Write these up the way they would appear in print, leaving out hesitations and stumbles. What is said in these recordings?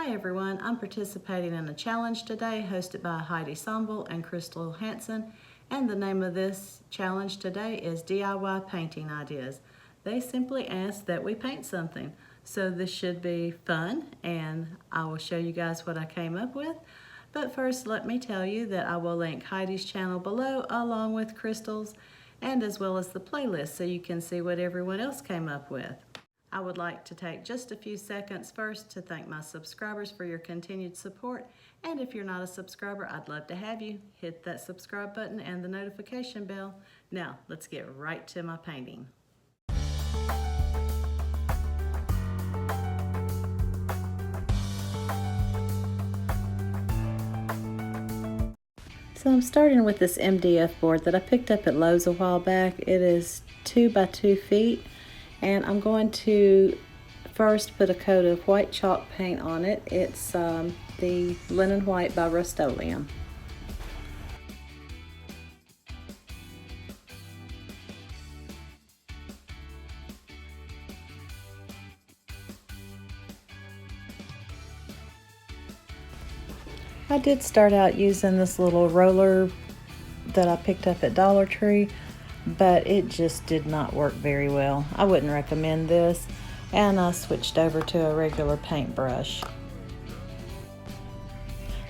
Hi everyone, I'm participating in a challenge today hosted by Heidi Sonboul and Krystal Hansen, and the name of this challenge today is DIY Painting Ideas. They simply ask that we paint something, so this should be fun and I will show you guys what I came up with. But first, let me tell you that I will link Heidi's channel below along with Krystal's and as well as the playlist so you can see what everyone else came up with. I would like to take just a few seconds first to thank my subscribers for your continued support. And if you're not a subscriber, I'd love to have you. Hit that subscribe button and the notification bell. Now, let's get right to my painting. So I'm starting with this MDF board that I picked up at Lowe's a while back. It is 2 by 2 feet. And I'm going to first put a coat of white chalk paint on it. It's the Linen White by Rust-Oleum. I did start out using this little roller that I picked up at Dollar Tree, but it just did not work very well. I wouldn't recommend this, and I switched over to a regular paintbrush.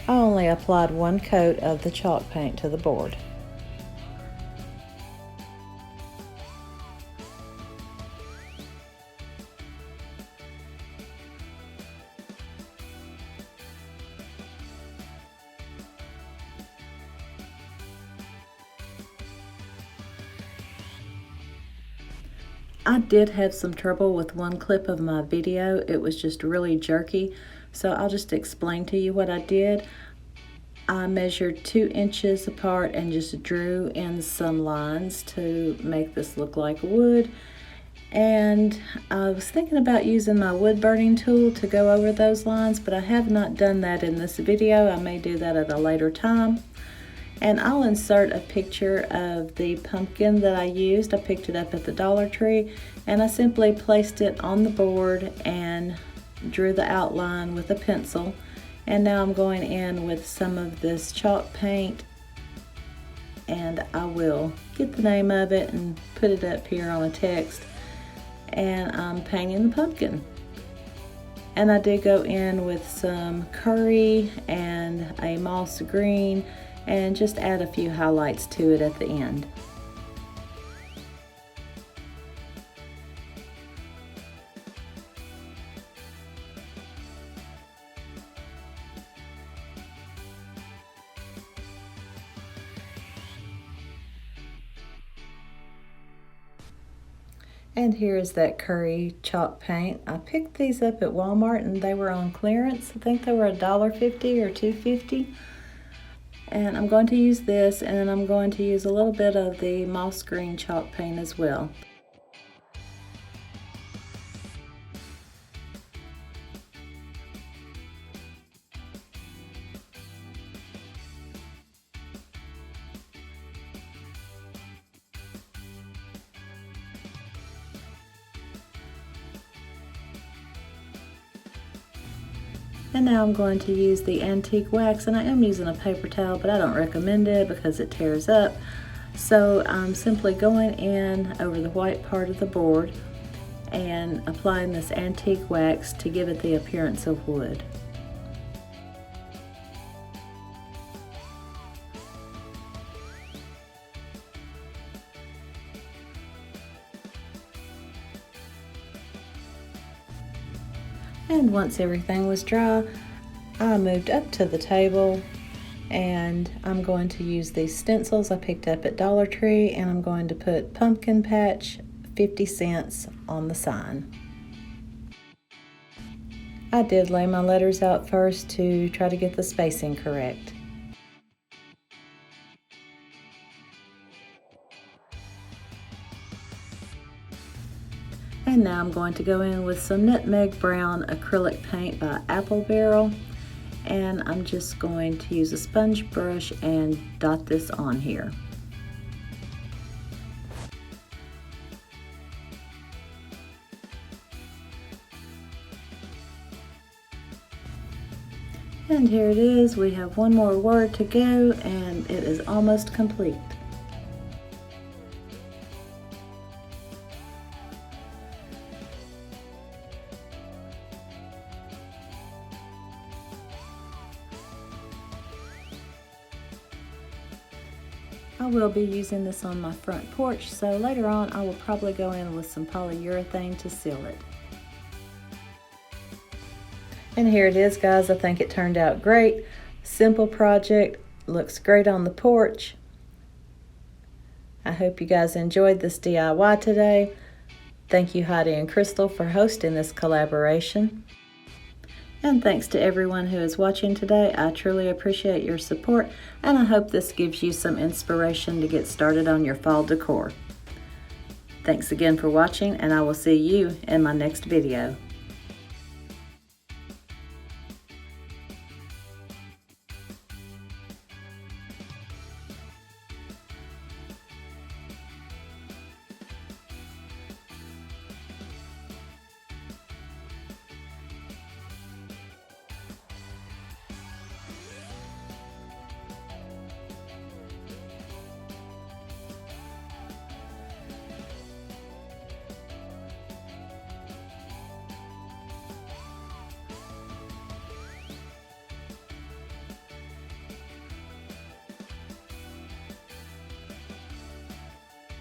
I only applied one coat of the chalk paint to the board. I did have some trouble with one clip of my video. It was just really jerky, so I'll just explain to you what I did. I measured 2 inches apart and just drew in some lines to make this look like wood. And I was thinking about using my wood burning tool to go over those lines, but I have not done that in this video. I may do that at a later time. And I'll insert a picture of the pumpkin that I used. I picked it up at the Dollar Tree, and I simply placed it on the board and drew the outline with a pencil. And now I'm going in with some of this chalk paint, and I will get the name of it and put it up here on a text. And I'm painting the pumpkin. And I did go in with some curry and a moss green, and just add a few highlights to it at the end. And here is that curry chalk paint. I picked these up at Walmart and they were on clearance. I think they were $1.50 or $2.50. And I'm going to use this, and then I'm going to use a little bit of the moss green chalk paint as well. And now I'm going to use the antique wax, and I am using a paper towel, but I don't recommend it because it tears up. So I'm simply going in over the white part of the board and applying this antique wax to give it the appearance of wood. And once everything was dry, I moved up to the table, and I'm going to use these stencils I picked up at Dollar Tree, and I'm going to put pumpkin patch 50 cents on the sign. I did lay my letters out first to try to get the spacing correct. And now I'm going to go in with some nutmeg brown acrylic paint by Apple Barrel, and I'm just going to use a sponge brush and dot this on here. And here it is. We have one more word to go and it is almost complete. I will be using this on my front porch, so later on I will probably go in with some polyurethane to seal it. And here it is, guys. I think it turned out great. Simple project, looks great on the porch. I hope you guys enjoyed this DIY today. Thank you, Heidi and Krystal, for hosting this collaboration. And thanks to everyone who is watching today. I truly appreciate your support, and I hope this gives you some inspiration to get started on your fall decor. Thanks again for watching, and I will see you in my next video.